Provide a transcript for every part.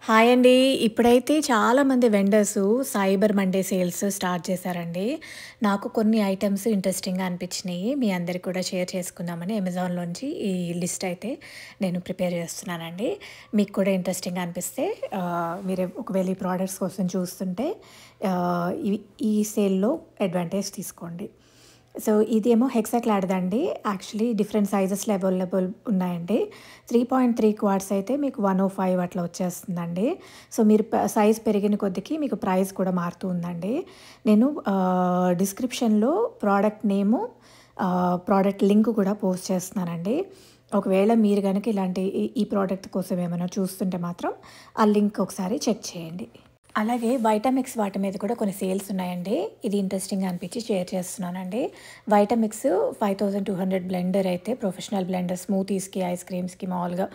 Hi అండి. ఇప్పుడైతే చాలామంది vendors cyber Monday sales start చేశారండి. నాకు కొన్ని ఐటెమ్స్ ఇంట్రెస్టింగ్‌గా అనిపించినియి. మీ అందరికి కూడా షేర్ చేసుకుందామని అమెజాన్‌లోంచి ఈ లిస్ట్ అయితే నేను ప్రిపేర్ చేస్తున్నానండి. మీకు కూడా ఇంట్రెస్టింగ్‌గా అనిపిస్తే మీరు ఒకవేళ ఈ ప్రొడక్ట్స్ కోసం చూస్తుంటే ఆహ్, ఈ ఈ సేల్‌లో అడ్వాంటేజ్ తీసుకోండి. సో, ఇదేమో హెక్సాక్లాడ్‌దండి. యాక్చువల్లీ డిఫరెంట్ సైజెస్‌లో అవైలబుల్ ఉన్నాయండి. 3.3 క్వార్ట్స్ అయితే మీకు 105 అట్లా వచ్చేస్తుందండి. సో, మీరు సైజ్ పెరిగిన కొద్దికి మీకు ప్రైస్ కూడా మారుతూ ఉందండి. నేను డిస్క్రిప్షన్‌లో ప్రోడక్ట్ నేము, ప్రోడక్ట్ లింక్ కూడా పోస్ట్ చేస్తున్నానండి. ఒకవేళ మీరు గనక ఇలాంటి ఈ ప్రోడక్ట్ కోసం ఏమైనా చూస్తుంటే మాత్రం ఆ లింక్ ఒకసారి చెక్ చేయండి. అలాగే వైటామిక్స్ వాటి మీద కూడా కొన్ని సేల్స్ ఉన్నాయండి. ఇది ఇంట్రెస్టింగ్‌గా అనిపించి షేర్ చేస్తున్నానండి. వైటామిక్స్ 5200 బ్లెండర్ అయితే ప్రొఫెషనల్ బ్లెండర్ స్మూతీస్‌కి, ఐస్ క్రీమ్స్‌కి మామూలుగా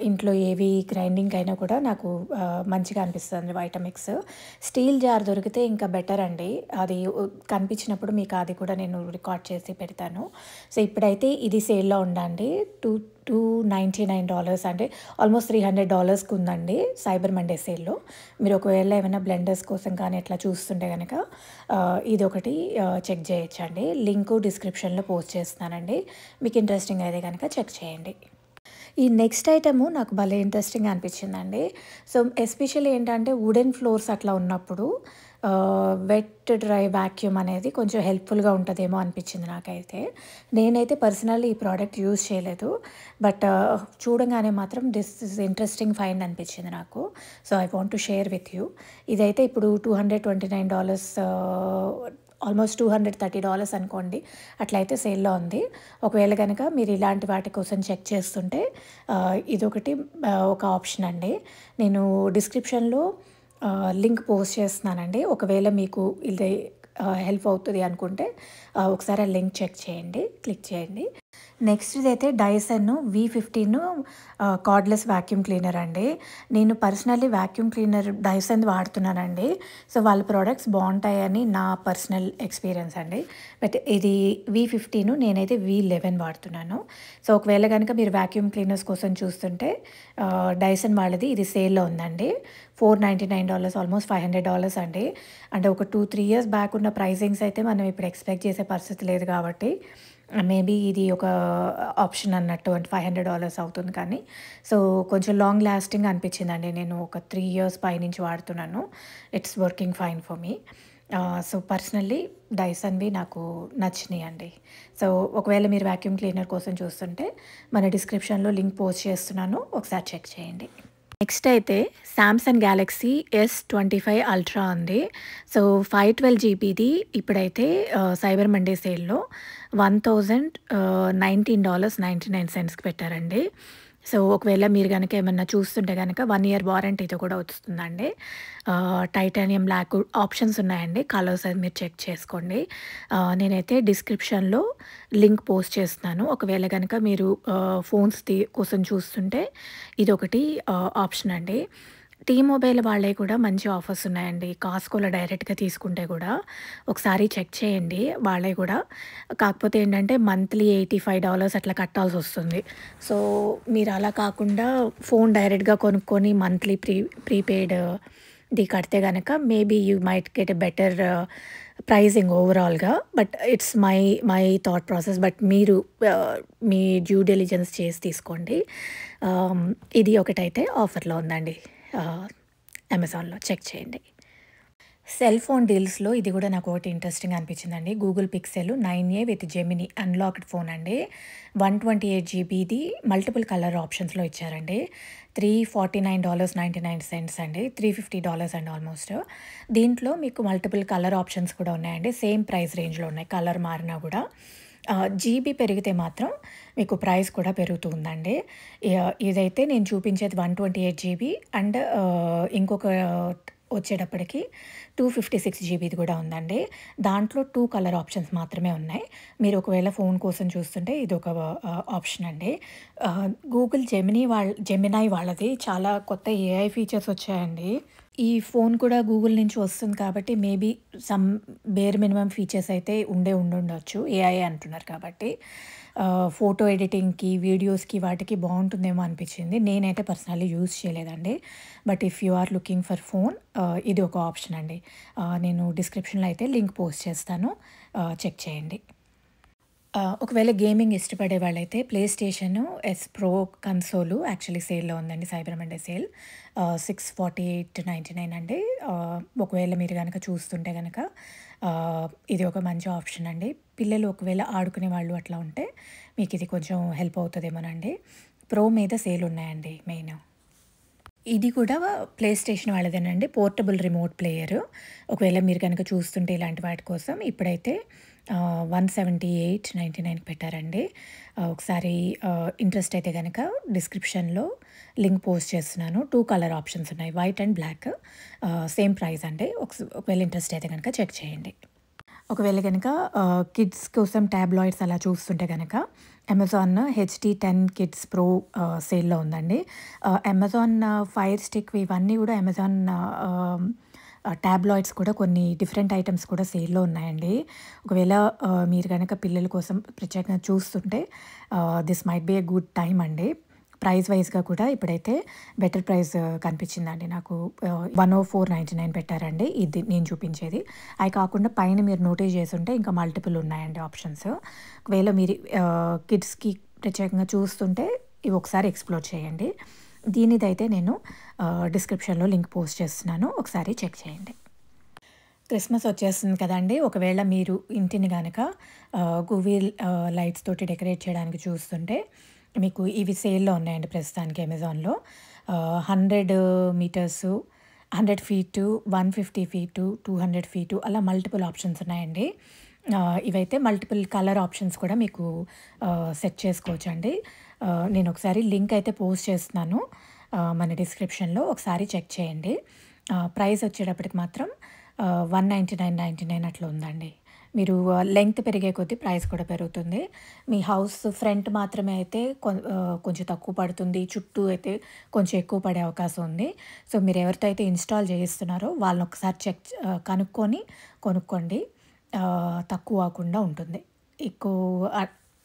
ఇంట్లో ఏవి గ్రైండింగ్‌కైనా కూడా నాకు మంచిగా అనిపిస్తదండి వైటామిక్స్. స్టీల్ జార్ దొరికితే ఇంకా బెటర్ అండి. అది కనిపించినప్పుడు మీకు అది కూడా నేను రికార్డ్ చేసి పెడతాను. సో, ఇప్పుడైతే ఇది సేల్‌లో ఉందండి. $299 అంటే ఆల్మోస్ట్ $300కి ఉందండి సైబర్ మండే సేల్‌లో. మీరు ఒకవేళ ఏమైనా బ్లెండర్స్ కోసం కానీ అట్లా చూస్తుంటే గనక ఇదొకటి చెక్ చేయొచ్చండి. లింకు డిస్క్రిప్షన్‌లో పోస్ట్ చేస్తున్నానండి. మీకు ఇంట్రెస్టింగ్ అయితే గనక చెక్ చేయండి. ఈ నెక్స్ట్ ఐటెము నాకు భలే ఇంట్రెస్టింగ్‌గా అనిపించిందండి. సో, ఎస్పెషల్లీ ఏంటంటే వుడెన్ ఫ్లోర్స్ అట్లా ఉన్నప్పుడు వెట్ డ్రై వాక్యూమ్ అనేది కొంచెం హెల్ప్‌ఫుల్‌గా ఉంటదేమో అనిపించింది నాకైతే. నేనైతే పర్సనల్లీ ఈ ప్రోడక్ట్ యూజ్ చేయలేదు. బట్ చూడంగానే మాత్రం దిస్ ఈజ్ ఇంట్రెస్టింగ్ ఫైండ్ అనిపించింది నాకు. So, I want to share with you. ఇదైతే ఇప్పుడు $229 ఆల్మోస్ట్ $230 అనుకోండి. అట్లయితే సేల్‌లో ఉంది. ఒకవేళ గనక మీరు ఇలాంటి వాటి కోసం చెక్ చేస్తుంటే ఇదొకటి ఒక ఆప్షన్ అండి. నేను డిస్క్రిప్షన్‌లో లింక్ పోస్ట్ చేస్తున్నానండి. ఒకవేళ మీకు ఇది హెల్ప్ అవుతది అనుకుంటే ఒకసారి ఆ లింక్ చెక్ చేయండి. క్లిక్ చేయండి. నెక్స్ట్‌దైతే Dyson V15 cordless vacuum cleaner అండి. నేను పర్సనల్లీ వాక్యూమ్ క్లీనర్ డైసన్‌ది వాడుతున్నానండి. సో, వాళ్ళ ప్రొడక్ట్స్ బావుంటాయని నా పర్సనల్ ఎక్స్‌పీరియన్స్ అండి. బట్ ఇది V15 నేనైతే V11 వాడుతున్నాను. సో, ఒకవేళ గనక మీరు వాక్యూమ్ క్లీనర్స్ కోసం చూస్తుంటే డైసన్ వాళ్ళది ఇది సేల్‌లో ఉందండి. $499 ఆల్మోస్ట్ $500 అండి. అంటే ఒక 2, 3 ఇయర్స్ బ్యాక్ ఉన్న ప్రైజింగ్స్ అయితే మనం ఇప్పుడు ఎక్స్‌పెక్ట్ చేసే పరిస్థితి లేదు కాబట్టి మేబీ ఇది ఒక ఆప్షన్ అన్నట్టు అంటే $500 అవుతుంది కానీ, సో, కొంచెం లాంగ్ లాస్టింగ్ అనిపించిందండి. నేను ఒక 3 ఇయర్స్ పైనుంచి వాడుతున్నాను. It's working fine for me. So, personally డైసన్‌వి నాకు నచ్చినియండి. సో, ఒకవేళ మీరు వాక్యూమ్ క్లీనర్ కోసం చూస్తుంటే మన డిస్క్రిప్షన్‌లో లింక్ పోస్ట్ చేస్తున్నాను. ఒకసారి చెక్ చేయండి. నెక్స్ట్ అయితే సామ్సంగ్ గ్యాలక్సీ S25 అల్ట్రా ఉంది. సో, 512 జీబీది ఇప్పుడైతే సైబర్ మండే సేల్‌లో $1019.99కి పెట్టారండి. సో, ఒకవేళ మీరు గనక ఏమన్నా చూస్తుంటే గనక 1 ఇయర్ వారంటీతో కూడా వస్తుందండి. టైటానియం బ్లాక్ ఆప్షన్స్ ఉన్నాయండి. కలర్స్ అది మీరు చెక్ చేసుకోండి. నేనైతే డిస్క్రిప్షన్‌లో లింక్ పోస్ట్ చేస్తున్నాను. ఒకవేళ గనక మీరు ఫోన్స్ కోసం చూస్తుంటే ఇదొకటి ఆప్షన్ అండి. టీ మొబైల్ వాళ్ళయి కూడా మంచి ఆఫర్స్ ఉన్నాయండి. కాస్కోలో డైరెక్ట్‌గా తీసుకుంటే కూడా ఒకసారి చెక్ చేయండి. వాళ్ళయి కూడా. కాకపోతే ఏంటంటే మంత్లీ $85 అట్లా కట్టాల్సొస్తుంది. సో, మీరు అలా కాకుండా ఫోన్ డైరెక్ట్‌గా కొనుక్కొని మంత్లీ ప్రీపెయిడ్‌ది కడితే గనక maybe you might get a better pricing ఓవరాల్‌గా. But it's my thought process. But మీరు మీ డ్యూ డిలిజెన్స్ చేసి తీసుకోండి. ఇది ఒకటైతే ఆఫర్‌లో ఉందండి. అమెజాన్‌లో చెక్ చేయండి. సెల్ ఫోన్ డీల్స్‌లో ఇది గూడా నాకొకటి ఇంట్రెస్టింగ్‌గా అనిపించిందండి. గూగుల్ పిక్సెల్ 9ఏ విత్ జెమినీ అన్‌లాక్డ్ ఫోన్ అండి. 128 జీబీది మల్టిపుల్ కలర్ ఆప్షన్స్‌లో ఇచ్చారండి. $349.99 అండి. $350 అండి ఆల్మోస్ట్. దీంట్లో మీకు మల్టిపుల్ కలర్ ఆప్షన్స్ కూడా ఉన్నాయండి. సేమ్ ప్రైస్ రేంజ్‌లో ఉన్నాయి. కలర్ మారినా గూడా. జీబీ పెరిగితే మాత్రం మీకు ప్రైస్ కూడా పెరుగుతూ ఉందండి. ఇదైతే నేను చూపించేది 128 జీబీ అండ్ ఇంకొక వచ్చేటప్పటికి 256 జీబీది కూడా ఉందండి. దాంట్లో 2 కలర్ ఆప్షన్స్ మాత్రమే ఉన్నాయి. మీరు ఒకవేళ ఫోన్ కోసం చూస్తుంటే ఇదొక ఆప్షన్ అండి. గూగుల్ జెమినై వాళ్ళది చాలా కొత్త ఏఐ ఫీచర్స్ వచ్చాయండి. ఈ ఫోన్ కూడా గూగుల్ నుంచి వస్తుంది కాబట్టి maybe some bare minimum features అయితే ఉండుండొచ్చు. ఏఐ అంటున్నారు కాబట్టి. ఫోటో ఎడిటింగ్‌కి, వీడియోస్‌కి వాటికి బావుంటుందేమో అనిపించింది. నేనైతే పర్సనల్లీ యూజ్ చేయలేదండి. But if you are looking for phone ఇది ఒక ఆప్షన్ అండి. నేను డిస్క్రిప్షన్‌లో అయితే లింక్ పోస్ట్ చేస్తాను. చెక్ చేయండి. ఒకవేళ గేమింగ్ ఇష్టపడే వాళ్ళైతే PlayStation S pro console actually సేల్‌లో ఉందండి. Cyber Monday sale. 648.99 అండి. ఒకవేళ మీరు గనక చూస్తుంటే గనక ఇది ఒక మంచి ఆప్షన్ అండి. పిల్లలు ఒకవేళ ఆడుకునే వాళ్ళు అట్లా ఉంటే మీకిది కొంచెం హెల్ప్ అవుతదేమోనండి. ప్రో మీద సేల్ ఉన్నాయండి మెయిన్. ఇది కూడా ప్లే స్టేషన్ వాళ్ళదేనండి. Portable remote player. ఒకవేళ మీరు గనక చూస్తుంటే ఇలాంటి వాటి కోసం ఇప్పుడైతే 178.99 పెట్టారండి. ఒకసారి ఇంట్రెస్ట్ అయితే గనక డిస్క్రిప్షన్‌లో లింక్ పోస్ట్ చేస్తున్నాను. 2 కలర్ ఆప్షన్స్ ఉన్నాయి. White and black. Same price అండి. ఒకవేళ ఇంట్రెస్ట్ అయితే గనక చెక్ చేయండి. ఒకవేళ గనక కిడ్స్ కోసం టాబ్లాయిడ్స్ అలా చూస్తుంటే గనక అమెజాన్ హెచ్‌డి 10 కిడ్స్ ప్రో సేల్‌లో ఉందండి. అమెజాన్ ఫైర్ స్టిక్ ఇవన్నీ గూడా అమెజాన్ టాబ్లాయిడ్స్ కూడా కొన్ని డిఫరెంట్ ఐటెమ్స్ కూడా సేల్‌లో ఉన్నాయండి. ఒకవేళ మీరు గనక పిల్లల కోసం ప్రత్యేకంగా చూస్తుంటే this might be a good time అండి. ప్రైస్ వైస్‌గా కూడా ఇప్పుడైతే బెటర్ ప్రైస్ కనిపించిందండి నాకు. 104.99 పెట్టారండి. ఇది నేను చూపించేది. అయి కాకుండా పైన మీరు నోటీస్ చేసుంటే ఇంకా మల్టిపుల్ ఉన్నాయండి ఆప్షన్స్. ఒకవేళ మీరు కిడ్స్‌కి ప్రత్యేకంగా చూస్తుంటే ఇవి ఒకసారి ఎక్స్‌ప్లోర్ చేయండి. దీనిదైతే నేను డిస్క్రిప్షన్‌లో లింక్ పోస్ట్ చేస్తున్నాను. ఒకసారి చెక్ చేయండి. క్రిస్మస్ వచ్చేస్తుంది కదండీ! ఒకవేళ మీరు ఇంటిని గనక గువీల్ లైట్స్ తోటి డెకరేట్ చేయడానికి చూస్తుంటే మీకు ఇవి సేల్‌లో ఉన్నాయండి ప్రస్తుతానికి అమెజాన్‌లో. 100 మీటర్సు, 100 ఫీటు, 150 ఫీటు, 200 ఫీటు అలా మల్టిపుల్ ఆప్షన్స్ ఉన్నాయండి. ఇవైతే మల్టిపుల్ కలర్ ఆప్షన్స్ కూడా మీకు సెట్ చేసుకోవచ్చండి. నేనొకసారి లింక్ అయితే పోస్ట్ చేస్తున్నాను. మన డిస్క్రిప్షన్‌లో ఒకసారి చెక్ చేయండి. ప్రైస్ వచ్చేటప్పటికి మాత్రం 199.99 అట్లా ఉందండి. మీరు లెంగ్త్ పెరిగే కొద్దీ ప్రైస్ కూడా పెరుగుతుంది. మీ హౌస్ ఫ్రంట్ మాత్రమే అయితే కొంచెం తక్కువ పడుతుంది. చుట్టూ అయితే కొంచెం ఎక్కువ పడే అవకాశం ఉంది. సో, మీరు ఎవరితో అయితే ఇన్‌స్టాల్ చేయిస్తున్నారో వాళ్ళని ఒకసారి కనుక్కొని కొనుక్కోండి. తక్కువ అవ్వకుండా ఉంటుంది. ఎక్కువ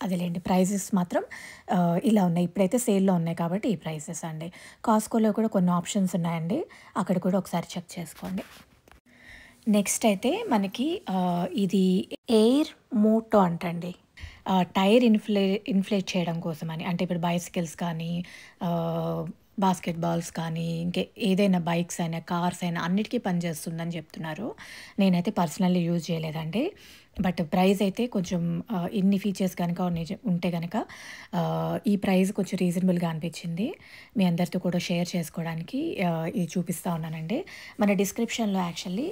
అదేలెండి ప్రైజెస్ మాత్రం ఇలా ఉన్నాయి. ఇప్పుడైతే సేల్‌లో ఉన్నాయి కాబట్టి ఈ ప్రైజెస్ అండి. కాస్ట్‌కోలో కూడా కొన్ని ఆప్షన్స్ ఉన్నాయండి. అక్కడ కూడా ఒకసారి చెక్ చేసుకోండి. నెక్స్ట్ అయితే మనకి ఇది ఎయిర్ మోటో అంటండి. టైర్ ఇన్‌ఫ్లేట్ చేయడం కోసమని. అంటే ఇప్పుడు బైసికల్స్ కానీ, ఆహ్, బాస్కెట్ బాల్స్ కానీ, ఏదైనా బైక్స్ అయినా, కార్స్ అయినా అన్నిటికి పనిచేస్తుందని చెప్తున్నారు. నేనైతే పర్సనల్లీ యూజ్ చేయలేదండి. బట్ ప్రైస్ అయితే కొంచెం ఇన్ని ఫీచర్స్ గనక ఉంటే గనక ఈ ప్రైస్ కొంచెం రీజనబుల్‌గా అనిపించింది. మీ అందరితో కూడా షేర్ చేసుకోవడానికి ఇది చూపిస్తా ఉన్నానండి. మన డిస్క్రిప్షన్‌లో యాక్చువల్లీ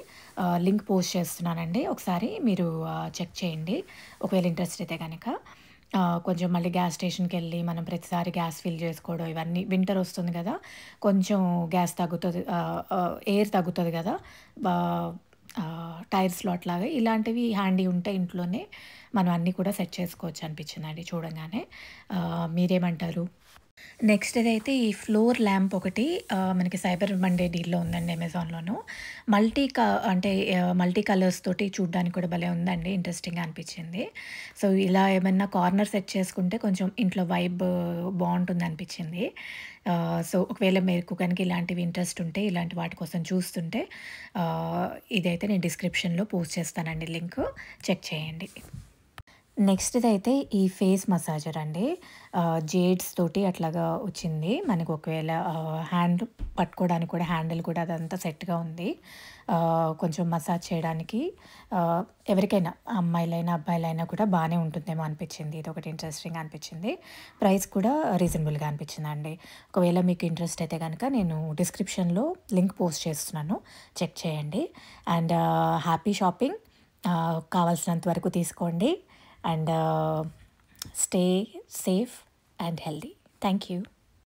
లింక్ పోస్ట్ చేస్తున్నానండి. ఒకసారి మీరు చెక్ చేయండి. ఒకవేళ ఇంట్రెస్ట్ అయితే గనక. కొంచెం మళ్ళీ గ్యాస్ స్టేషన్‌కెళ్ళి మనం ప్రతిసారి గ్యాస్ ఫిల్ చేసుకోవడం ఇవన్నీ వింటర్ వస్తుంది గదా! కొంచెం గ్యాస్ తగ్గుతది ఎయిర్ తగ్గుతది గదా! బా టైర్స్‌లో అట్లాగా ఇలాంటివి హ్యాండీ ఉంటే ఇంట్లోనే మనం అన్నీ కూడా సెట్ చేసుకోవచ్చు అనిపించిందండి చూడంగానే. మీరేమంటారు? నెక్స్ట్‌దైతే ఈ ఫ్లోర్ ల్యాంప్ ఒకటి మనకి సైబర్ మండే డీల్‌లో ఉందండి అమెజాన్‌లోను. అంటే మల్టీ కలర్స్ తోటి చూడ్డానికి కూడా భలే ఉందండి. ఇంట్రెస్టింగ్‌గా అనిపిచ్చింది. సో, ఇలా ఏమన్నా కార్నర్ సెట్ చేసుకుంటే కొంచెం ఇంట్లో వైబ్ బావుంటుందనిపిచ్చింది. సో, ఒకవేళ మీకు గనుక ఇలాంటివి ఇంట్రెస్ట్ ఉంటే, ఇలాంటి వాటి కోసం చూస్తుంటే ఇదైతే నేను డిస్క్రిప్షన్‌లో పోస్ట్ చేస్తానండి లింకు. చెక్ చేయండి. నెక్స్ట్‌దైతే ఈ ఫేస్ మసాజర్ అండి. జేడ్స్ తోటి అట్లాగా వచ్చింది. మనకు ఒకవేళ హ్యాండ్ పట్టుకోవడానికి కూడా హ్యాండిల్ కూడా అదంతా సెట్‌గా ఉంది. కొంచెం మసాజ్ చేయడానికి ఎవరికైనా అమ్మాయిలైనా, అబ్బాయిలైనా కూడా బానే ఉంటుందేమో అనిపిచ్చింది. ఇదొకటి ఇంట్రెస్టింగ్‌గా అనిపిచ్చింది. ప్రైస్ కూడా రీజనబుల్‌గా అనిపిచ్చిందండి. ఒకవేళ మీకు ఇంట్రెస్ట్ అయితే గనక నేను డిస్క్రిప్షన్‌లో లింక్ పోస్ట్ చేస్తున్నాను. చెక్ చేయండి. And happy shopping. కావాల్సినంత వరకు తీసుకోండి. And stay safe and healthy. Thank you.